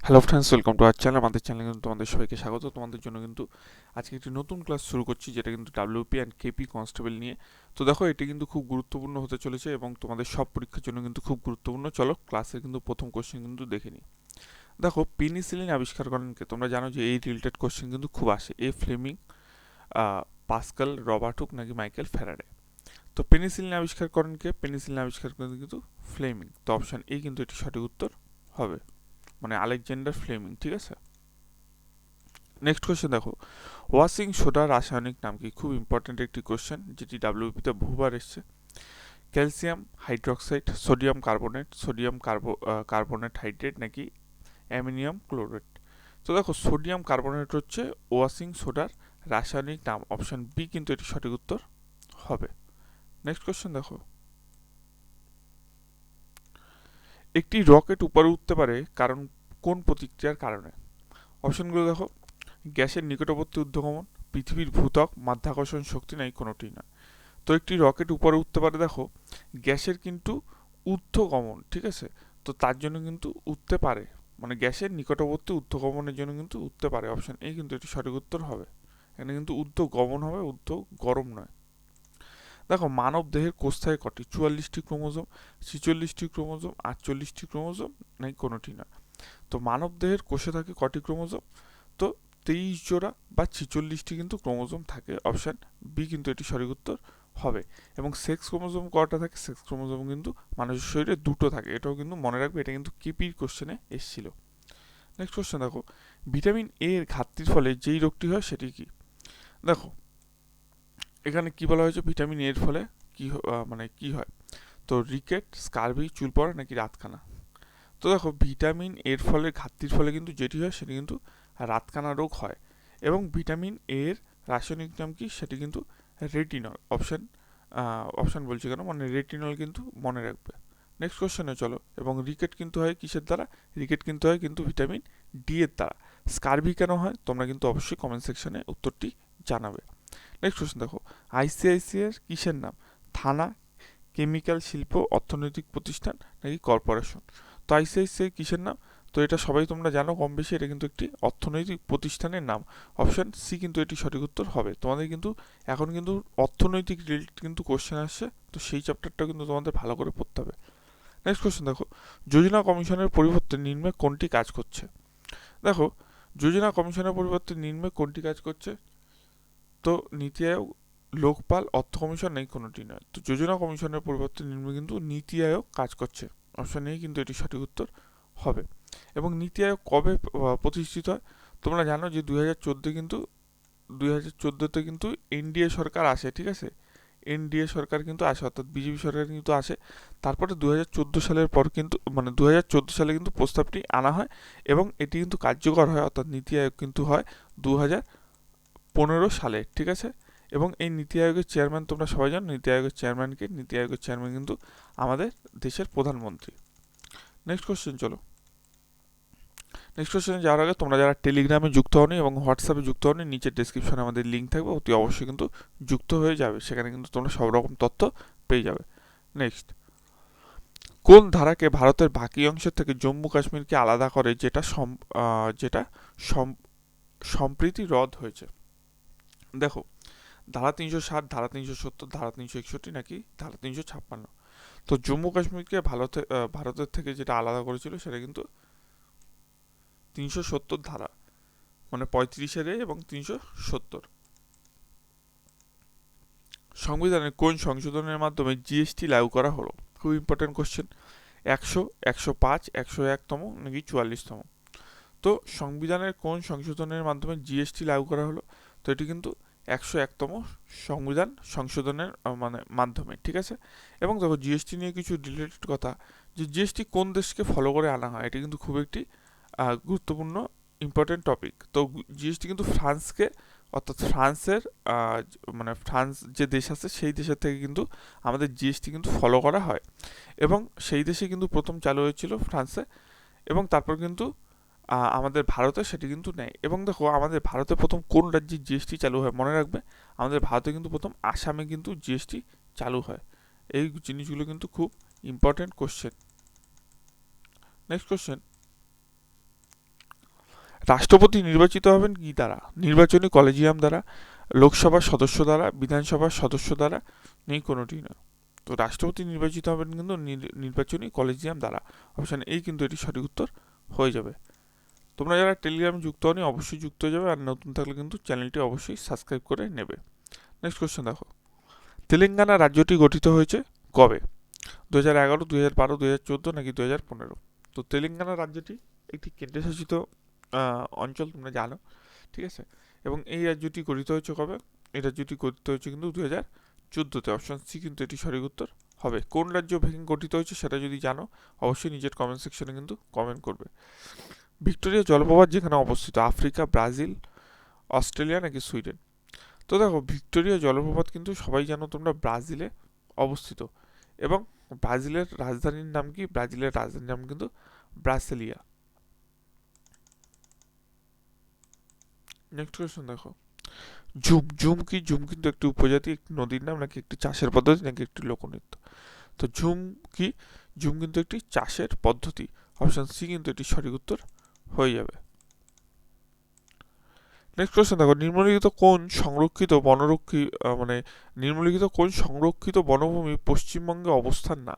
Hello friends, welcome to our channel. আমাদের চ্যানেলে কিন্তু তোমাদের সবাইকে স্বাগত। তোমাদের জন্য কিন্তু আজকে একটি নতুন ক্লাস শুরু করছি, যেটা কিন্তু ডাব্লিউপি অ্যান্ড কেপি কনস্টেবল নিয়ে। তো দেখো, এটি কিন্তু খুব গুরুত্বপূর্ণ হতে চলেছে এবং তোমাদের সব পরীক্ষার জন্য কিন্তু খুব গুরুত্বপূর্ণ। চলো ক্লাসের কিন্তু প্রথম কোশ্চেন কিন্তু দেখে নিই। দেখো, পেনিসিলিন আবিষ্কার করেন কে? তোমরা জানো যে এই রিলেটেড কোশ্চেন কিন্তু খুব আসে। এ ফ্লেমিং, পাস্কাল, রবার্ট হুক নাকি মাইকেল ফ্যারাডে? তো পেনিসিলিন আবিষ্কার করেন কে? পেনিসিলিন আবিষ্কার করেন কিন্তু ফ্লেমিং। তো অপশন এ কিন্তু এটি সঠিক উত্তর হবে, মানে আলেকজান্ডার ফ্লেমিং। ঠিক আছে, নেক্সট কোয়েশ্চেন দেখো, ওয়াশিং সোডার রাসায়নিক নাম কি? খুব ইম্পর্টেন্ট একটি কোয়েশ্চেন, যেটি ডাব্লিউপিতে বহুবার এসছে। Calcium hydroxide, sodium carbonate, sodium carbonate hydrate নাকি অ্যামোনিয়াম ক্লোরেট? তো দেখো, সোডিয়াম কার্বনেট হচ্ছে ওয়াশিং সোডার রাসায়নিক নাম। অপশন বি কিন্তু এটি সঠিক উত্তর হবে। নেক্সট কোয়েশ্চেন দেখো, একটি রকেট উপরে উঠতে পারে কারণ কোন প্রতিক্রিয়ার কারণে? অপশনগুলো দেখো, গ্যাসের নিকটবর্তী ঊর্ধ্বগমন, পৃথিবীর ভূত্বক, মাধ্যাকর্ষণ শক্তি নাই কোনোটি না। তো একটি রকেট উপরে উঠতে পারে দেখো গ্যাসের কিন্তু ঊর্ধ্বগমন, ঠিক আছে? তো তার জন্য কিন্তু উঠতে পারে, মানে গ্যাসের নিকটবর্তী ঊর্ধ্বগমনের জন্য কিন্তু উঠতে পারে। অপশন এই কিন্তু এটি সঠিক উত্তর হবে। এখানে কিন্তু ঊর্ধ্বগমন হবে, ঊর্ধ্ব গরম নয়। দেখো, মানব দেহের কোষায় কটি? 44টি ক্রোমোজোম, 46টি ক্রোমোজোম, 48টি ক্রোমোজোম নাকি কোনোটি না? তো মানব দেহের কোষে থাকে কটি ক্রোমোজোম? তো 23 জোড়া বা 46টি কিন্তু ক্রোমোজোম থাকে। অপশান বি কিন্তু এটি সঠিক উত্তর হবে। এবং সেক্স ক্রোমোজোম কটা থাকে? সেক্স ক্রোমোজোম কিন্তু মানুষের শরীরে দুটো থাকে, এটাও কিন্তু মনে রাখবে, এটা কিন্তু কেপির কোশ্চেনে এসেছিল। নেক্সট কোশ্চেন দেখো, ভিটামিন এ এর ঘাটতির ফলে যেই রোগটি হয় সেটি কি? দেখো, এখানে কি বলা হয়েছে, ভিটামিন এর ফলে কি মানে কি হয়? তো রিকেট, স্কারভি, চুল পড়া নাকি রাতকানা? তো দেখো, ভিটামিন এর ফলে ঘাটতির ফলে কিন্তু যেটি হয় সেটি কিন্তু রাতকানা রোগ হয়। এবং ভিটামিন এর রাসায়নিক নাম কি? সেটি কিন্তু রেটিনল। অপশান বলছি কেন, মানে রেটিনল কিন্তু মনে রাখবে। নেক্সট কোশ্চেনে চলো। এবং রিকেট কিন্তু হয় কিসের দ্বারা? রিকেট কিন্তু হয় কিন্তু ভিটামিন ডি এর দ্বারা। স্কারভি কেন হয়? তোমরা কিন্তু অবশ্যই কমেন্ট সেকশনে উত্তরটি জানাবে। নেক্সট কোশ্চেন দেখো, আইসিআইসিআই এর কিসের নাম? থানা, কেমিক্যাল শিল্প, অর্থনৈতিক প্রতিষ্ঠান নাকি কর্পোরেশন? তো আইসিআইসিআই কিসের নাম? তো এটা সবাই তোমরা জানো কম বেশি, এটা কিন্তু একটি অর্থনৈতিক প্রতিষ্ঠানের নাম। অপশন সি কিন্তু এটি সঠিক উত্তর হবে। তোমাদের কিন্তু এখন কিন্তু অর্থনৈতিক রিলেটেড কিন্তু কোশ্চেন আসছে, তো সেই চ্যাপ্টারটা কিন্তু তোমাদের ভালো করে পড়তে হবে। নেক্সট কোশ্চেন দেখো, যোজনা কমিশনের পরিবর্তে নিম্নে কোনটি কাজ করছে? দেখো, যোজনা কমিশনের পরিবর্তে নিম্নে কোনটি কাজ করছে? তো নীতি আয়োগ, লোকপাল, অর্থ কমিশন নেই কোনোটি নয়। তো যোজনা কমিশনের পরিবর্তে নিম্নে কিন্তু নীতি আয়োগ কাজ করছে। অপশন নেই কিন্তু এটি সঠিক উত্তর হবে। এবং নীতি আয়োগ কবে প্রতিষ্ঠিত হয়? তোমরা জানো যে 2014 কিন্তু 2014তে কিন্তু এনডিএ সরকার আসে, ঠিক আছে? এনডিএ সরকার কিন্তু আসে, অর্থাৎ বিজেপি সরকার কিন্তু আসে। তারপরে 2014 সালের পর কিন্তু, মানে 2014 সালে কিন্তু প্রস্তাবটি আনা হয় এবং এটি কিন্তু কার্যকর হয়, অর্থাৎ নীতি আয়োগ কিন্তু হয় 2015 সালে, ঠিক আছে? এবং এই নীতি আয়োগের চেয়ারম্যান তোমরা সবাই জানো, নীতি আয়োগের চেয়ারম্যানকে? নীতি আয়োগের চেয়ারম্যান কিন্তু আমাদের দেশের প্রধানমন্ত্রী। নেক্সট কোশ্চেন চলো। নেক্সট কোশ্চেনে যাওয়ার আগে তোমরা যারা টেলিগ্রামে যুক্ত হওনি এবং হোয়াটসঅ্যাপে যুক্ত হওনি, নিচের ডেসক্রিপশনে আমাদের লিঙ্ক থাকবে, অতি অবশ্যই কিন্তু যুক্ত হয়ে যাবে, সেখানে কিন্তু তোমরা সব রকম তথ্য পেয়ে যাবে। নেক্সট, কোন ধারাকে ভারতের বাকি অংশের থেকে জম্মু কাশ্মীরকে আলাদা করে, যেটা সম্প্রীতি রদ হয়েছে? দেখো, ধারা 360, ধারা 370, ধারা 361 নাকি ধারা 356? তো জম্মু কাশ্মীরকে ভারতের থেকে যেটা আলাদা করেছিল সেটা কিন্তু 370 ধারা, মানে 35-এর এবং 370। সংবিধানের কোন সংশোধনের মাধ্যমে জিএসটি লাগু করা হলো? খুব ইম্পর্টেন্ট কোশ্চেন। 100, 105, 101তম নাকি 44তম? তো সংবিধানের কোন সংশোধনের মাধ্যমে জিএসটি লাগু করা হলো? তো এটি কিন্তু 101তম সংবিধান সংশোধনের মানে মাধ্যমে, ঠিক আছে? এবং দেখো, জিএসটি নিয়ে কিছু রিলেটেড কথা, যে জিএসটি কোন দেশকে ফলো করে আনা হয়, এটা কিন্তু খুব একটি গুরুত্বপূর্ণ ইম্পর্টেন্ট টপিক। তো জিএসটি কিন্তু ফ্রান্সকে, অর্থাৎ ফ্রান্সের মানে ফ্রান্স যে দেশ আছে সেই দেশের থেকে কিন্তু আমাদের জিএসটি কিন্তু ফলো করা হয়। এবং সেই দেশে কিন্তু প্রথম চালু হয়েছিল ফ্রান্সে, এবং তারপর কিন্তু আমাদের ভারতে সেটি কিন্তু নেয়। এবং দেখো, আমাদের ভারতে প্রথম কোন রাজ্যে জিএসটি চালু হয় মনে রাখবে? আমাদের ভারতে কিন্তু প্রথম আসামে কিন্তু জিএসটি চালু হয়। এই জিনিসগুলো কিন্তু খুব ইম্পর্টেন্ট কোশ্চেন। নেক্সট কোশ্চেন, রাষ্ট্রপতি নির্বাচিত হবেন কি দ্বারা? নির্বাচনী কলেজিয়াম দ্বারা, লোকসভার সদস্য দ্বারা, বিধানসভার সদস্য দ্বারা, নেই কোনোটি না। তো রাষ্ট্রপতি নির্বাচিত হবেন কিন্তু নির্বাচনী কলেজিয়াম দ্বারা। অপশন এই কিন্তু এটি সঠিক উত্তর হয়ে যাবে। তোমরা যারা টেলিগ্রামে যুক্ত হওনি অবশ্যই যুক্ত হয়ে যাবে, আর নতুন থাকলে কিন্তু চ্যানেলটি অবশ্যই সাবস্ক্রাইব করে নেবে। নেক্সট কোশ্চেন দেখো, তেলেঙ্গানা রাজ্যটি গঠিত হয়েছে কবে? 2011, 2012, 2014 নাকি 2015? তো তেলেঙ্গানা রাজ্যটি একটি কেন্দ্রশাসিত অঞ্চল, তোমরা জানো, ঠিক আছে। এবং এই রাজ্যটি গঠিত হয়েছে কবে? এই রাজ্যটি গঠিত হয়েছে কিন্তু 2014-তে। অপশন সি কিন্তু এটি সঠিক উত্তর হবে। কোন রাজ্য ভেঙে গঠিত হয়েছে সেটা যদি জানো অবশ্যই নিজের কমেন্ট সেকশনে কিন্তু কমেন্ট করবে। ভিক্টোরিয়া জলপ্রপাত যেখানে অবস্থিত, আফ্রিকা, ব্রাজিল, অস্ট্রেলিয়া নাকি সুইডেন? তো দেখো, ভিক্টোরিয়া জলপ্রপাত কিন্তু সবাই জানো তোমরা ব্রাজিলে অবস্থিত, এবং ব্রাজিলের রাজধানীর নাম কি? ব্রাজিলের রাজধানীর নাম কিন্তু ব্রাসিলিয়া। নেক্সট কোয়েশ্চন দেখো, ঝুম ঝুম কি? ঝুম কিন্তু একটি উপজাতি, একটি নদীর নাম, নাকি একটি চাষের পদ্ধতি, নাকি একটি লোকনৃত্য? তো ঝুম কি? ঝুম কিন্তু একটি চাষের পদ্ধতি। অপশন সি কিন্তু এটি সঠিক উত্তর হয়ে যাবে। নেক্সট কোয়েশ্চেন দেখো, নিম্নলিখিত কোন সংরক্ষিত নিম্নলিখিত কোন সংরক্ষিত বনভূমি পশ্চিমবঙ্গে অবস্থান না?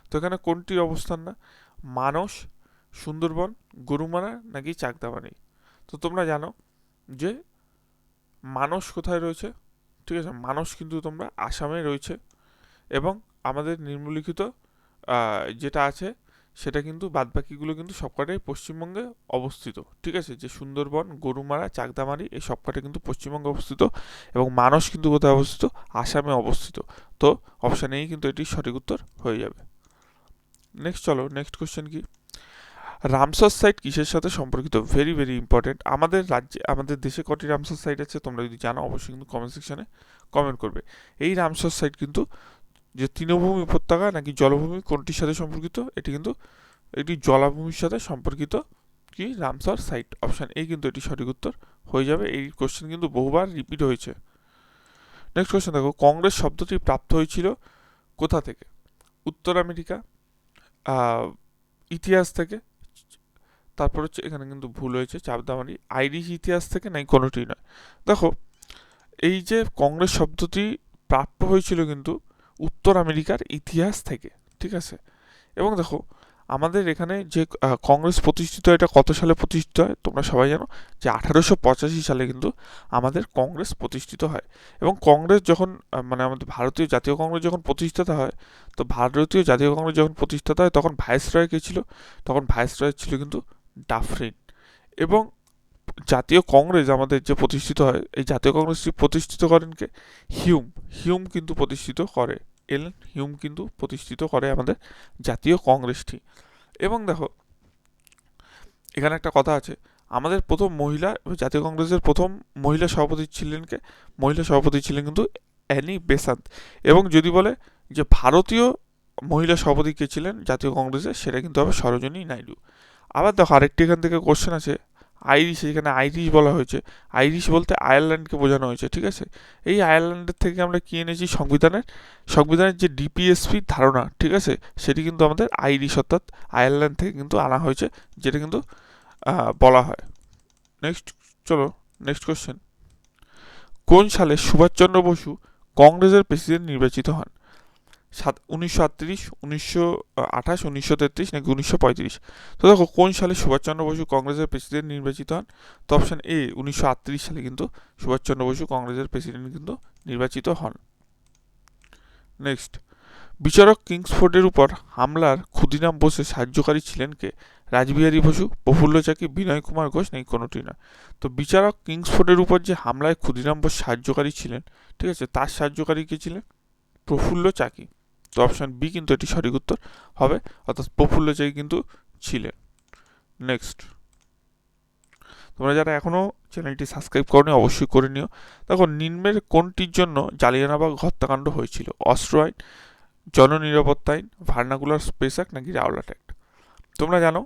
তো এখানে কোনটির অবস্থান না? মানস, সুন্দরবন, গরুমারা নাকি চাকদামানি? তো তোমরা জানো যে মানস কোথায় রয়েছে, ঠিক আছে। মানস কিন্তু তোমরা আসামে রয়েছে, এবং আমাদের নিম্নলিখিত যেটা আছে সেটা কিন্তু বাদবাকিগুলো কিন্তু সবকটাই পশ্চিমবঙ্গে অবস্থিত, ঠিক আছে। যে সুন্দরবন, গরুমারা, চাকদামারি এই সবকটা কিন্তু পশ্চিমবঙ্গে অবস্থিত, এবং মানস কিন্তু কোথায় অবস্থিত? আসামে অবস্থিত। তো অপশান এই কিন্তু এটি সঠিক উত্তর হয়ে যাবে। নেক্সট চলো, নেক্সট কোশ্চেন কি? রামসার সাইট কিসের সাথে সম্পর্কিত? Very very important. আমাদের দেশে কটি রামসার সাইট আছে তোমরা যদি জানো অবশ্যই কিন্তু কমেন্ট সেকশনে কমেন্ট করবে। এই রামসার সাইট কিন্তু যে তৃণভূমি উপত্যকা নাকি জলভূমি কোনটির সাথে সম্পর্কিত? এটি কিন্তু এটি জলাভূমির সাথে সম্পর্কিত কি রামসার সাইট। অপশান এই কিন্তু এটি সঠিক উত্তর হয়ে যাবে। এই কোশ্চেন কিন্তু বহুবার রিপিট হয়েছে। নেক্সট কোশ্চেন দেখো, কংগ্রেস শব্দটি প্রাপ্ত হয়েছিল কোথা থেকে? উত্তর আমেরিকা, ইতিহাস থেকে, তারপর হচ্ছে এখানে কিন্তু ভুল হয়েছে, চাপদামারি, আইরিশ ইতিহাস থেকে, নাই কোনোটি নয়। দেখো, এই যে কংগ্রেস শব্দটি প্রাপ্য হয়েছিল কিন্তু উত্তর আমেরিকার ইতিহাস থেকে, ঠিক আছে। এবং দেখো, আমাদের এখানে যে কংগ্রেস প্রতিষ্ঠিত, এটা কত সালে প্রতিষ্ঠিত হয় তোমরা সবাই জানো, যে 1885 সালে কিন্তু আমাদের কংগ্রেস প্রতিষ্ঠিত হয়। এবং কংগ্রেস যখন আমাদের ভারতীয় জাতীয় কংগ্রেস যখন প্রতিষ্ঠিত হয়, তো ভারতীয় জাতীয় কংগ্রেস যখন প্রতিষ্ঠিত হয় তখন ভাইসরয় কে ছিল? তখন ভাইসরয় ছিল কিন্তু ডাফরিন। এবং জাতীয় কংগ্রেস আমাদের যে প্রতিষ্ঠিত হয়, এই জাতীয় কংগ্রেসটি প্রতিষ্ঠিত করেন কে? হিউম। হিউম কিন্তু প্রতিষ্ঠিত করে, এলেন হিউম কিন্তু প্রতিষ্ঠিত করে আমাদের জাতীয় কংগ্রেসটি। এবং দেখো, এখানে একটা কথা আছে, আমাদের প্রথম মহিলা জাতীয় কংগ্রেসের প্রথম মহিলা সভাপতি ছিলেন কে? মহিলা সভাপতি ছিলেন কিন্তু অ্যানি বেসান্ত। এবং যদি বলে যে ভারতীয় মহিলা সভাপতি কে ছিলেন জাতীয় কংগ্রেসে, সেটা কিন্তু হবে সরোজিনী নাইডু। আবার দেখো, আরেকটি এখান থেকে কোশ্চেন আছে, আইরিশ, এখানে আইরিশ বলা হয়েছে। আইরিশ বলতে আয়ারল্যান্ডকে বোঝানো হয়েছে, ঠিক আছে। এই আয়ারল্যান্ডের থেকে আমরা কি এনেছি? সংবিধানের যে ডিপিএসপি ধারণা, ঠিক আছে, সেটি কিন্তু আমাদের আইরিশ অর্থাৎ আয়ারল্যান্ড থেকে কিন্তু আনা হয়েছে, যেটা কিন্তু বলা হয়। নেক্সট চলো, নেক্সট কোশ্চেন, কোন সালে সুভাষচন্দ্র বসু কংগ্রেসের প্রেসিডেন্ট নির্বাচিত হন? 1938, 1928, 1933 নাকি 1935? তো দেখো, কোন সালে সুভাষচন্দ্র বসু কংগ্রেসের প্রেসিডেন্ট নির্বাচিত হন? তো অপশন এ 1938 সালে কিন্তু সুভাষচন্দ্র বসু কংগ্রেসের প্রেসিডেন্ট কিন্তু নির্বাচিত হন। নেক্সট, বিচারক কিংসফোর্ডের উপর হামলার ক্ষুদিরাম বোসের সাহায্যকারী ছিলেন কে? রাসবিহারী বসু, প্রফুল্ল চাকি, বিনয় কুমার ঘোষ নাকি কোনোটি না? তো বিচারক কিংসফোর্ডের উপর যে হামলায় ক্ষুদিরাম বোস সাহায্যকারী ছিলেন, ঠিক আছে, তার সাহায্যকারী কে ছিলেন? প্রফুল্ল চাকি। তো অপশন বি কিন্তু এটি সঠিক উত্তর হবে, অর্থাৎ প্রফুল্ল চাকি কিন্তু ছিলেন। নেক্সট, তোমরা যারা এখনো চ্যানেলটি সাবস্ক্রাইব করনি অবশ্যই করে নিও। দেখো, নিম্নের কোনটির জন্য জালিয়ানবাগ হত্যাকাণ্ড হয়েছিল? অস্ত্র আইন, জননিরাপত্তা আইন, ভার্নাকুলার স্পেস অ্যাক্ট নাকি রাওলাট অ্যাক্ট? তোমরা জানো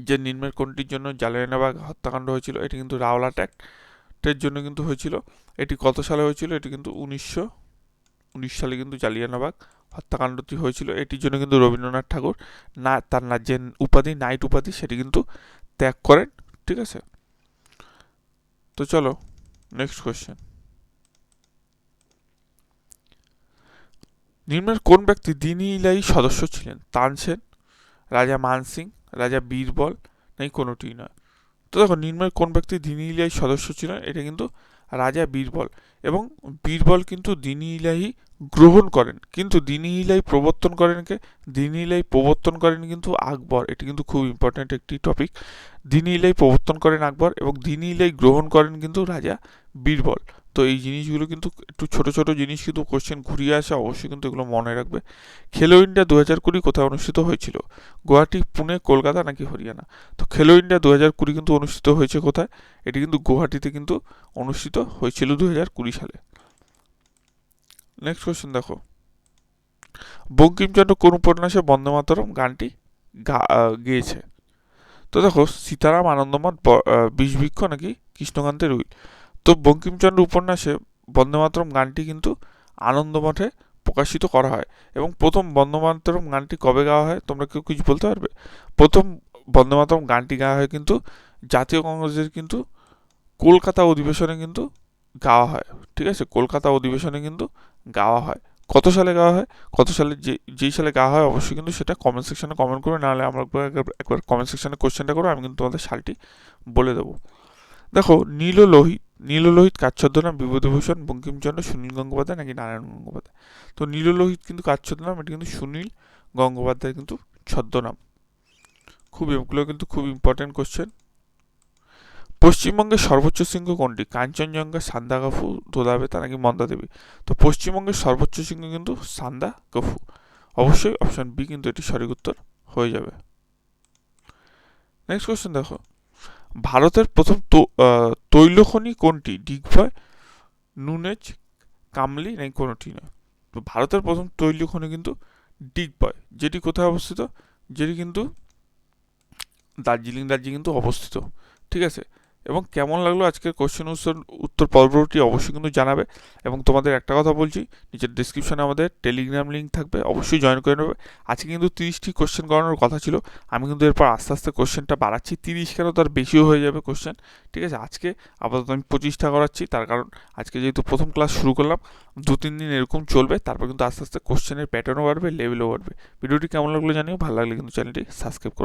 যে নিম্নের কোনটির জন্য জালিয়ানবাগ হত্যাকাণ্ড হয়েছিল? এটি কিন্তু রাওলাট অ্যাক্টের জন্য কিন্তু হয়েছিল। এটি কত সালে হয়েছিল? এটি কিন্তু 1919 সালে কিন্তু জালিয়ানবাগ হত্যাকাণ্ডটি হয়েছিল। এটির জন্য কিন্তু রবীন্দ্রনাথ ঠাকুর তার যে উপাধি, নাইট উপাধি, সেটি কিন্তু ত্যাগ করেন, ঠিক আছে, তো চলো নেক্সট কোয়েশ্চেন। নিম্নের কোন ব্যক্তি দিনী ইলাহি সদস্য ছিলেন? তানসেন, রাজা মানসিং, রাজা বীরবল, নাকি কোনোটিই নয়? তো দেখো, নিম্নের কোন ব্যক্তি দিনী ইলাহি সদস্য ছিলেন? এটা কিন্তু রাজা বীরবল। এবং বীরবল কিন্তু দিনী ইলাহি গ্রহণ করেন, কিন্তু দিনী ইলাহি প্রবর্তন করেন কে? দিনী ইলাহি প্রবর্তন করেন কিন্তু আকবর। এটি কিন্তু খুব ইম্পর্ট্যান্ট একটি টপিক। দিনী ইলাহি প্রবর্তন করেন আকবর এবং দিনী ইলাহি গ্রহণ করেন কিন্তু রাজা বীরবল। তো এই জিনিসগুলো কিন্তু একটু ছোট ছোট জিনিস, কিন্তু কোশ্চেন ঘুরিয়ে আসে, অবশ্যই কিন্তু এগুলো মনে রাখবে। খেলো ইন্ডিয়া 2020 কোথায় অনুষ্ঠিত হয়েছিল? গুয়াহাটি, পুনে, কলকাতা, নাকি হরিয়ানা? তো খেলো ইন্ডিয়া 2020 কিন্তু অনুষ্ঠিত হয়েছে কোথায়? এটি কিন্তু গুয়াহাটিতে কিন্তু অনুষ্ঠিত হয়েছিল 2020 সালে। নেক্সট কোশ্চেন দেখো, বঙ্কিমচন্দ্র কোন উপন্যাসে বন্দে মাতরম গানটি গেয়েছে? তো দেখো, সীতারাম, আনন্দমঠ, বিষবৃক্ষ, নাকি কৃষ্ণকান্তের উইল? তো বঙ্কিমচন্দ্র উপন্যাসে বন্দে মাতরম গানটি কিন্তু আনন্দমঠে প্রকাশিত করা হয়। এবং প্রথম বন্দে মাতরম গানটি কবে গাওয়া হয়? তোমরা কেউ কিছু বলতে পারবে? প্রথম বন্দে মাতরম গানটি গাওয়া হয় কিন্তু জাতীয় কংগ্রেসের কিন্তু কলকাতা অধিবেশনে কিন্তু গাওয়া হয়। ঠিক আছে, কলকাতা অধিবেশনে কিন্তু গাওয়া হয়। কত সালে গাওয়া হয়? কত সালে, যেই সালে গাওয়া হয় অবশ্যই কিন্তু সেটা কমেন্ট সেকশনে কমেন্ট করবে, নাহলে আমরা একবার কমেন্ট সেকশনে কোশ্চেনটা করো, আমি কিন্তু তোমাদের সালটি বলে দেবো। দেখো, নীল ও লোহিত, নীল ও লোহিত কার ছদ্মনাম? বিভূতিভূষণ, বঙ্কিমচন্দ্র, সুনীল গঙ্গোপাধ্যায়, নাকি নারায়ণ গঙ্গোপাধ্যায়? তো নীল ও লোহিত কিন্তু কার ছদ্মনাম? এটি কিন্তু সুনীল গঙ্গোপাধ্যায় কিন্তু ছদ্মনাম। এগুলো কিন্তু খুব ইম্পর্টেন্ট কোশ্চেন। পশ্চিমবঙ্গের সর্বোচ্চ শৃঙ্গ কোনটি? কাঞ্চনজঙ্ঘা, সান্দাকফু, ধোলাবেতা, নাকি মন্দাদেবী? তো পশ্চিমবঙ্গের সর্বোচ্চ শৃঙ্গ কিন্তু সান্দাকফু। অবশ্যই অপশন বি কিন্তু এটি সঠিক উত্তর হয়ে যাবে। নেক্সট কোশ্চেন দেখো, ভারতের প্রথম তৈলখনি কোনটি? ডিগবয়, নুনেজ, কামলি, নাকি কোনোটি নয়? তো ভারতের প্রথম তৈলখনি কিন্তু ডিগবয়, যেটি কোথায় অবস্থিত? যেটি কিন্তু দার্জিলিং রাজ্যে কিন্তু অবস্থিত। ঠিক আছে, এবং কেমন লাগলো আজকের কোশ্চেন উত্তর পর্বটি অবশ্যই কিন্তু জানাবে। এবং তোমাদের একটা কথা বলছি, নিচের ডিসক্রিপশনে আমাদের টেলিগ্রাম লিঙ্ক থাকবে, অবশ্যই জয়েন করে নেবে। আজকে কিন্তু 30টি কোশ্চেন করানোর কথা ছিল, আমি কিন্তু এরপর আস্তে আস্তে কোশ্চেনটা বাড়াচ্ছি। 30 কেন, তার বেশিও হয়ে যাবে কোশ্চেন। ঠিক আছে, আজকে আপাতত আমি 25টা করাচ্ছি, তার কারণ আজকে যেহেতু প্রথম ক্লাস শুরু করলাম, 2-3 দিন এরকম চলবে, তারপর কিন্তু আস্তে আস্তে কোশ্চেনের প্যাটার্নও বাড়বে, লেভেলও বাড়বে। ভিডিওটি কেমন লাগলো জানিও, ভালো লাগলে কিন্তু চ্যানেলটি সাবস্ক্রাইব করে